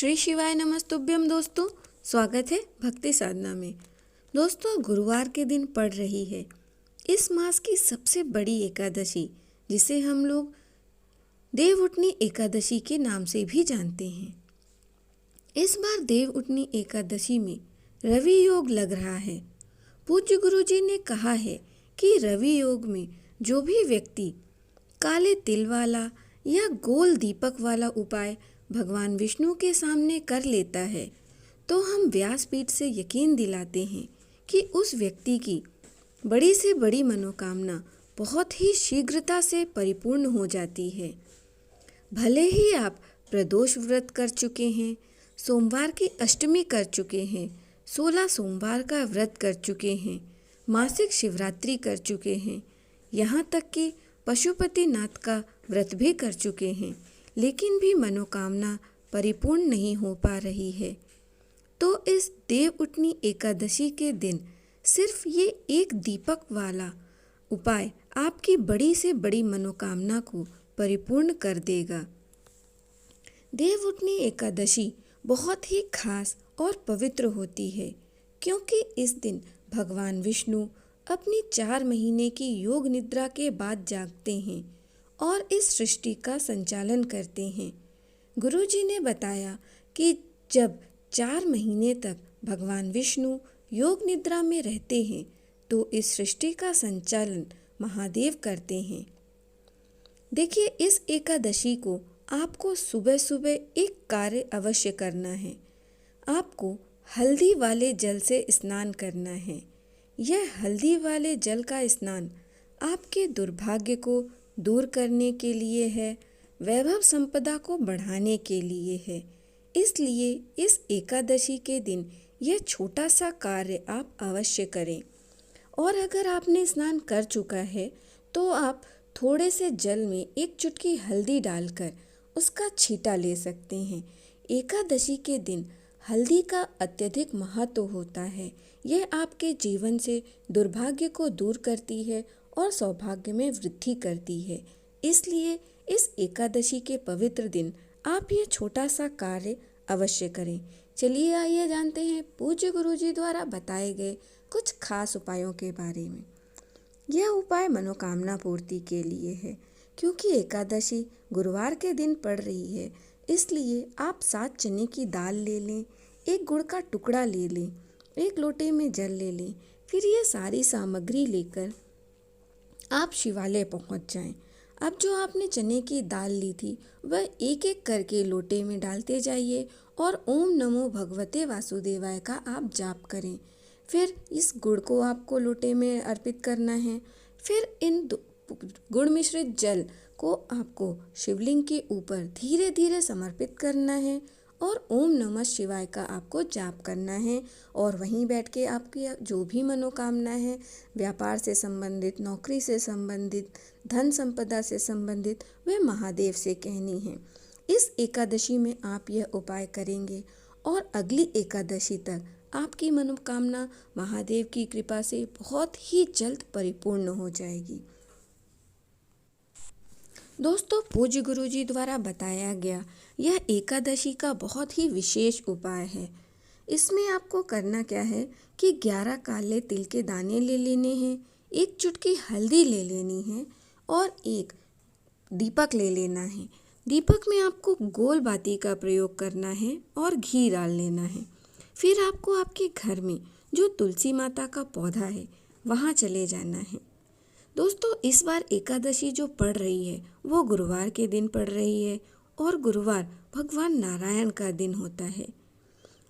श्री शिवाय नमस्तुभ्यम। दोस्तों, स्वागत है भक्ति साधना में। दोस्तों, गुरुवार के दिन पड़ रही है इस मास की सबसे बड़ी एकादशी, जिसे हम लोग देवउठनी एकादशी के नाम से भी जानते हैं। इस बार देवउठनी एकादशी में रवि योग लग रहा है। पूज्य गुरुजी ने कहा है कि रवि योग में जो भी व्यक्ति काले तिल वाला या गोल दीपक वाला उपाय भगवान विष्णु के सामने कर लेता है, तो हम व्यासपीठ से यकीन दिलाते हैं कि उस व्यक्ति की बड़ी से बड़ी मनोकामना बहुत ही शीघ्रता से परिपूर्ण हो जाती है। भले ही आप प्रदोष व्रत कर चुके हैं, सोमवार की अष्टमी कर चुके हैं, 16 सोमवार का व्रत कर चुके हैं, मासिक शिवरात्रि कर चुके हैं, यहाँ तक कि पशुपतिनाथ का व्रत भी कर चुके हैं, लेकिन भी मनोकामना परिपूर्ण नहीं हो पा रही है, तो इस देवउठनी एकादशी के दिन सिर्फ ये एक दीपक वाला उपाय आपकी बड़ी से बड़ी मनोकामना को परिपूर्ण कर देगा। देवउठनी एकादशी बहुत ही खास और पवित्र होती है, क्योंकि इस दिन भगवान विष्णु अपनी 4 महीने की योग निद्रा के बाद जागते हैं और इस सृष्टि का संचालन करते हैं। गुरुजी ने बताया कि जब 4 महीने तक भगवान विष्णु योग निद्रा में रहते हैं, तो इस सृष्टि का संचालन महादेव करते हैं। देखिए, इस एकादशी को आपको सुबह सुबह एक कार्य अवश्य करना है। आपको हल्दी वाले जल से स्नान करना है। यह हल्दी वाले जल का स्नान आपके दुर्भाग्य को दूर करने के लिए है, वैभव संपदा को बढ़ाने के लिए है। इसलिए इस एकादशी के दिन यह छोटा सा कार्य आप अवश्य करें। और अगर आपने स्नान कर चुका है, तो आप थोड़े से जल में एक चुटकी हल्दी डालकर उसका छींटा ले सकते हैं। एकादशी के दिन हल्दी का अत्यधिक महत्व होता है। यह आपके जीवन से दुर्भाग्य को दूर करती है और सौभाग्य में वृद्धि करती है। इसलिए इस एकादशी के पवित्र दिन आप ये छोटा सा कार्य अवश्य करें। चलिए आइए जानते हैं पूज्य गुरुजी द्वारा बताए गए कुछ खास उपायों के बारे में। यह उपाय मनोकामना पूर्ति के लिए है। क्योंकि एकादशी गुरुवार के दिन पड़ रही है, इसलिए आप 7 चने की दाल ले लें, एक गुड़ का टुकड़ा ले लें, एक लोटे में जल ले लें। फिर ये सारी सामग्री लेकर आप शिवालय पहुंच जाएं। अब जो आपने चने की दाल ली थी, वह एक एक करके लोटे में डालते जाइए और ओम नमो भगवते वासुदेवाय का आप जाप करें। फिर इस गुड़ को आपको लोटे में अर्पित करना है। फिर इन गुड़ मिश्रित जल को आपको शिवलिंग के ऊपर धीरे धीरे समर्पित करना है और ओम नमः शिवाय का आपको जाप करना है। और वहीं बैठ के आपकी जो भी मनोकामना है, व्यापार से संबंधित, नौकरी से संबंधित, धन संपदा से संबंधित, वह महादेव से कहनी है। इस एकादशी में आप यह उपाय करेंगे और अगली एकादशी तक आपकी मनोकामना महादेव की कृपा से बहुत ही जल्द परिपूर्ण हो जाएगी। दोस्तों, पूज्य गुरुजी द्वारा बताया गया यह एकादशी का बहुत ही विशेष उपाय है। इसमें आपको करना क्या है कि 11 काले तिल के दाने ले लेने हैं, एक चुटकी हल्दी ले लेनी है और एक दीपक ले लेना है। दीपक में आपको गोल बाती का प्रयोग करना है और घी डाल लेना है। फिर आपको आपके घर में जो तुलसी माता का पौधा है, वहाँ चले जाना है। दोस्तों, इस बार एकादशी जो पड़ रही है वो गुरुवार के दिन पड़ रही है और गुरुवार भगवान नारायण का दिन होता है।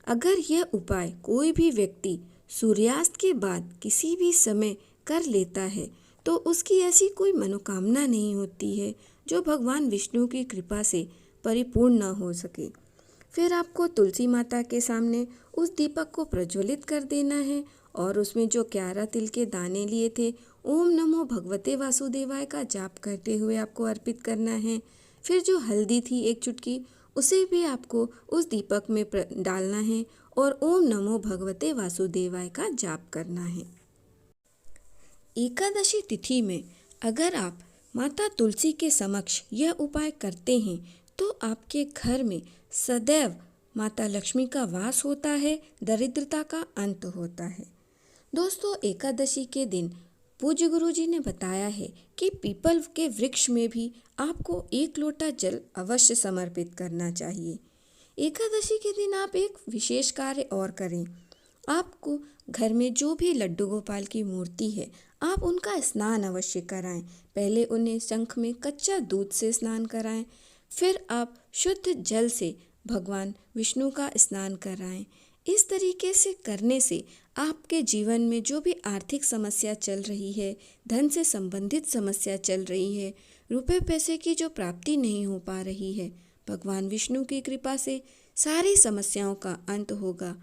अगर यह उपाय कोई भी व्यक्ति सूर्यास्त के बाद किसी भी समय कर लेता है, तो उसकी ऐसी कोई मनोकामना नहीं होती है जो भगवान विष्णु की कृपा से परिपूर्ण न हो सके। फिर आपको तुलसी माता के सामने उस दीपक को प्रज्वलित कर देना है और उसमें जो 11 तिल के दाने लिए थे, ओम नमो भगवते वासुदेवाय का जाप करते हुए आपको अर्पित करना है। फिर जो हल्दी थी एक चुटकी, उसे भी आपको उस दीपक में डालना है और ओम नमो भगवते वासुदेवाय का जाप करना है। एकादशी तिथि में अगर आप माता तुलसी के समक्ष यह उपाय करते हैं, तो आपके घर में सदैव माता लक्ष्मी का वास होता है, दरिद्रता का अंत होता है। दोस्तों, एकादशी के दिन पूज्य गुरुजी ने बताया है कि पीपल के वृक्ष में भी आपको 1 लोटा जल अवश्य समर्पित करना चाहिए। एकादशी के दिन आप एक विशेष कार्य और करें। आपको घर में जो भी लड्डू गोपाल की मूर्ति है, आप उनका स्नान अवश्य कराएं। पहले उन्हें शंख में कच्चा दूध से स्नान कराएं, फिर आप शुद्ध जल से भगवान विष्णु का स्नान कराएं। इस तरीके से करने से आपके जीवन में जो भी आर्थिक समस्या चल रही है, धन से संबंधित समस्या चल रही है, रुपए पैसे की जो प्राप्ति नहीं हो पा रही है, भगवान विष्णु की कृपा से सारी समस्याओं का अंत होगा।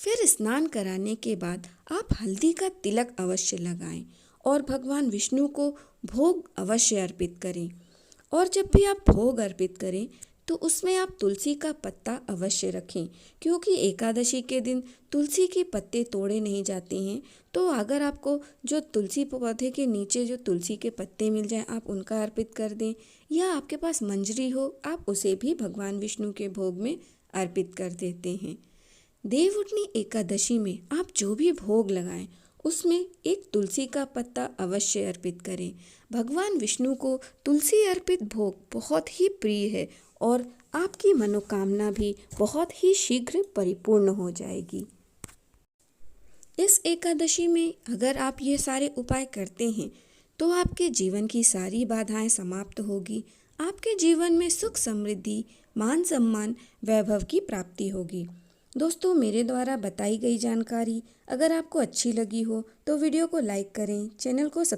फिर स्नान कराने के बाद आप हल्दी का तिलक अवश्य लगाएं और भगवान विष्णु को भोग अवश्य अर्पित करें। और जब भी आप भोग अर्पित करें तो उसमें आप तुलसी का पत्ता अवश्य रखें, क्योंकि एकादशी के दिन तुलसी के पत्ते तोड़े नहीं जाते हैं। तो अगर आपको जो तुलसी पौधे के नीचे जो तुलसी के पत्ते मिल जाएं, आप उनका अर्पित कर दें, या आपके पास मंजरी हो, आप उसे भी भगवान विष्णु के भोग में अर्पित कर देते हैं। देवउठनी एकादशी में आप जो भी भोग लगाएं उसमें एक तुलसी का पत्ता अवश्य अर्पित करें। भगवान विष्णु को तुलसी अर्पित भोग बहुत ही प्रिय है और आपकी मनोकामना भी बहुत ही शीघ्र परिपूर्ण हो जाएगी। इस एकादशी में अगर आप ये सारे उपाय करते हैं तो आपके जीवन की सारी बाधाएं समाप्त होगी। आपके जीवन में सुख समृद्धि, मान सम्मान, वैभव की प्राप्ति होगी। दोस्तों, मेरे द्वारा बताई गई जानकारी अगर आपको अच्छी लगी हो तो वीडियो को लाइक करें, चैनल को